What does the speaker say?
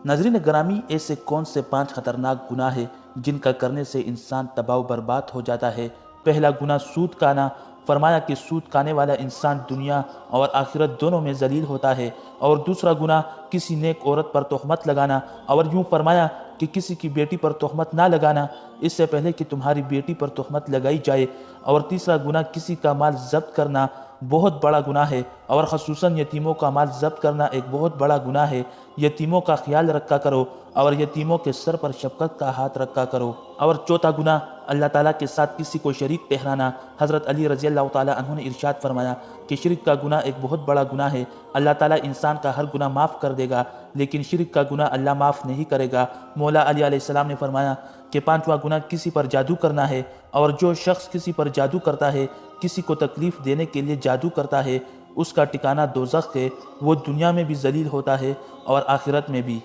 ناظرین گرامی، ایسے کون سے 5 خطرناک گناہ ہیں جن کا کرنے سے انسان تباہ و برباد ہو جاتا ہے؟ پہلا گناہ سود کھانا۔ فرمایا کہ سود کھانے والا انسان دنیا اور آخرت دونوں میں ذلیل ہوتا ہے۔ اور دوسرا گناہ کسی نیک عورت پر تہمت لگانا، اور یوں فرمایا کہ کسی کی بیٹی پر تہمت نہ لگانا اس سے پہلے کہ تمہاری بیٹی پر تہمت لگائی جائے۔ اور تیسرا گناہ کسی کا مال ضبط کرنا بہت بڑا گناہ ہے، اور خصوصاً یتیموں کا مال ضبط کرنا ایک بہت بڑا گناہ ہے۔ یتیموں کا خیال رکھا کرو اور یتیموں کے سر پر شفقت کا ہاتھ رکھا کرو۔ اور چوتھا گناہ اللہ تعالیٰ کے ساتھ کسی کو شریک ٹھہرانا۔ حضرت علی رضی اللہ تعالیٰ عنہ نے ارشاد فرمایا کہ شرک کا گناہ ایک بہت بڑا گناہ ہے۔ اللہ تعالیٰ انسان کا ہر گناہ معاف کر دے گا، لیکن شرک کا گناہ اللہ معاف نہیں کرے گا۔ مولا علی علیہ السلام نے فرمایا کہ 5واں گناہ کسی پر جادو کرنا ہے، اور جو شخص کسی پر جادو کرتا ہے، کسی کو تکلیف دینے کے لیے جادو کرتا ہے، اس کا ٹھکانہ دوزخ ہے۔ وہ دنیا میں بھی ذلیل ہوتا ہے اور آخرت میں بھی۔